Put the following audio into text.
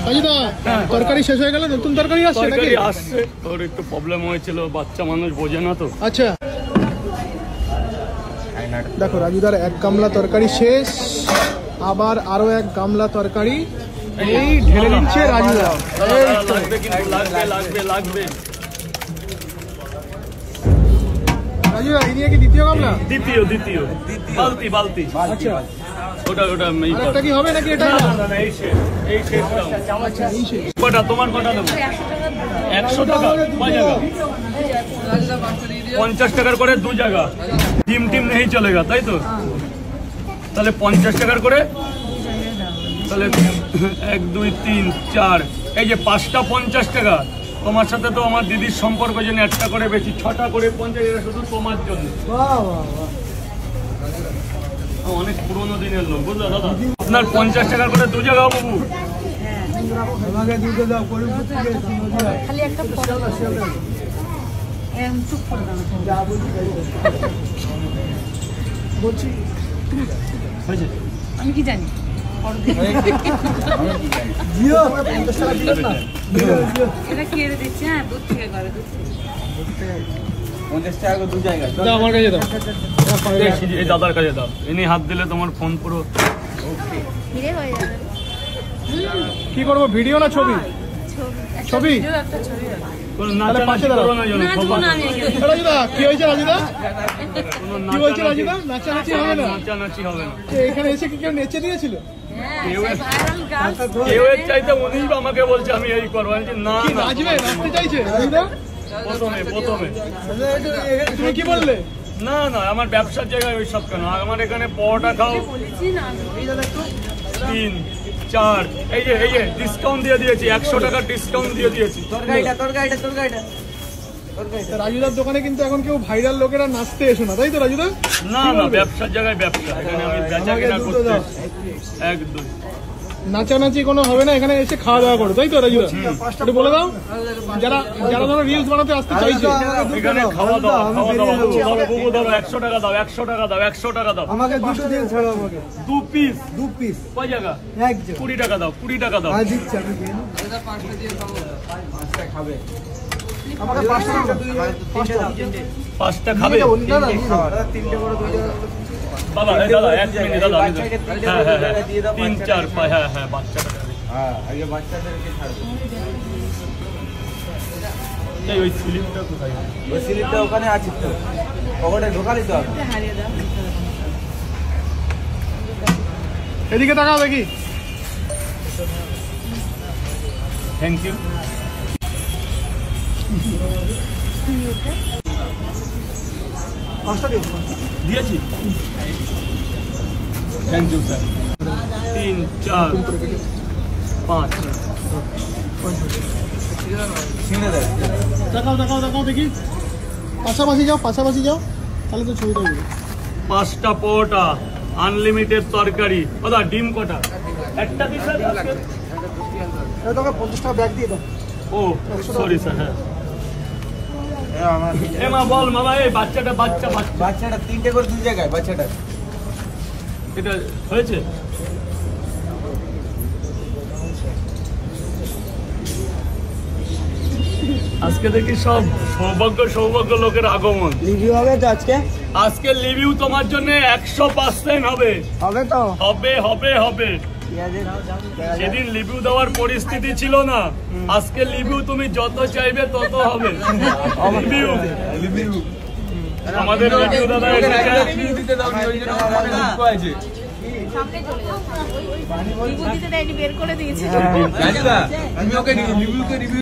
রাজুদা তরকারি শেষ হয়ে গেল, নতুন তরকারি আসছে নাকি? আসছে, তোর একটু প্রবলেম হয়েছিল, বাচ্চা মানুষ বোঝে না তো। আচ্ছা দেখো রাজুদার এক গামলা তরকারি শেষ, আবার আরো এক গামলা তরকারি এই ঢেলে দিচ্ছে রাজুদা। লাগবে রাজুদা এই নিয়ে কি দ্বিতীয় গামলা? দ্বিতীয় বালতি। আচ্ছা ওটা আরেকটা কি হবে নাকি? এটা কটা তোমার কটা দেবো? 100 টাকা 50 টাকার করে 2 জায়গা টিম নেই চলেগা, তাই তো? তাহলে 50 টাকার করে, তাহলে 1 2 3 4 এই যে 5টা 50 টাকা। তোমার সাথে তো আমার দিদির সম্পর্ক জন্য একটা করে বেশি, 6টা করে 50 টাকা শুধু তোমার জন্য। অনেক পুরোনো দিনের লোক, বুঝলো দাদা? আপনার 50 টাকার করে 2 জায়গা বাবু। আমি কি জানি এটা কে দিচ্ছে? হ্যাঁ দুধ থেকে করে, 50 টাকা 2 জায়গা। আমার কাছে দাও, এই দাদার কাছে দাও, ইনি হাত দিলে তোমার ফোন পুরো কি করবো? ভিডিও না ছবি? ছবি রাজুদা কি হয়েছে? রাজুদা কি বলছে? রাজুদা নাচানাচি হবে না? নাচানাচি হবে না। এখানে এসে কি কেউ নেচে দিয়েছিল? কেউ এর চাইতে উনি আমাকে বলছে আমি এই করবো, না নাচবে, নাচতে চাইছে রাজুদা প্রথমে। তুমি কি বললে? না আমার ব্যবসার জায়গায় ওই সব কেন, আমার এখানে পরোটা খাও 3 4 এই যে ডিসকাউন্ট দিয়ে দিয়েছি, 100 টাকার ডিসকাউন্ট দিয়ে দিয়েছি। রাজুদার দোকানে কিন্তু এখন কেউ ভাইরাল লোকেরা নাচতে এসো না, তাই তো রাজুদা? না ব্যবসার জায়গায় ব্যবসা, এখানে আমি বেচা কেনা করতে একদম। নাচানাচি কোনো হবে না, এখানে এসে খাওয়া দাওয়া করো, তাই তো রাজুদা? একটু বলে দাও যারা ধরো রিলস বানাতে আসতে চাইছে। এখানে খাওয়া দাওয়া বাবু ধরো 100 টাকা দাও, 100 টাকা দাও, 100 টাকা দাও। আমাকে দুটো দিন ছাড়ো, আমাকে 2 পিস কয় জায়গা? 20 টাকা দাও, 20 টাকা দাও। দিচ্ছি আমি, পাঁচটা দিয়ে খাবো, পাঁচটা খাবে। আমাকে 5টা খাবে? 3টে করে 2 জায়গা। দাদা দাদা 1 মিনিট দাদা, হ্যাঁ 3 4 5 হ্যাঁ বাচ্চাটা আগে বাচ্চাদেরকে ছাড়বো। ওই স্লিপটা কোথায়? ওই স্লিপটা ওখানে আছে তো, ওখানে ঢোকালি তো। এদিকে তাকাও দেখি। Thank you. দিয়েছি, থ্যাংক ইউ স্যার। 3 4 5 দেখাও দেখি। পাশাপাশি যাও তাহলে তো ছবিটা হবে। 5টা পরোটা, আনলিমিটেড তরকারি। দাদা ডিম কটা? একটা দিন স্যার। তোকে 50 টাকা ব্যাগ দিয়ে দাও। ও সরি স্যার। হ্যাঁ মা বল মামা, এই বাচ্চাটা 3টে করে 2 জায়গায় বাচ্চাটা। এটা হয়েছে? আজকে দেখি সব সৌভাগ্য লোকের আগমন। রিভিউ হবে তো আজকে রিভিউ তোমার জন্য 100% হবে তো? হবে। সেদিন রিভিউ দেওয়ার পরিস্থিতি ছিল না, আজকে রিভিউ তুমি যত চাইবে তত হবে। রিভিউ আমাদের রিভিউ দাদা রিভিউ দিতে দাও, ওই জন্য আমাদের দুঃখ আছে। সামনে চলে যাও, রিভিউ দিতে দেয়নি, বের করে দিয়েছে। রাজুদা তুমি ওকে রিভিউ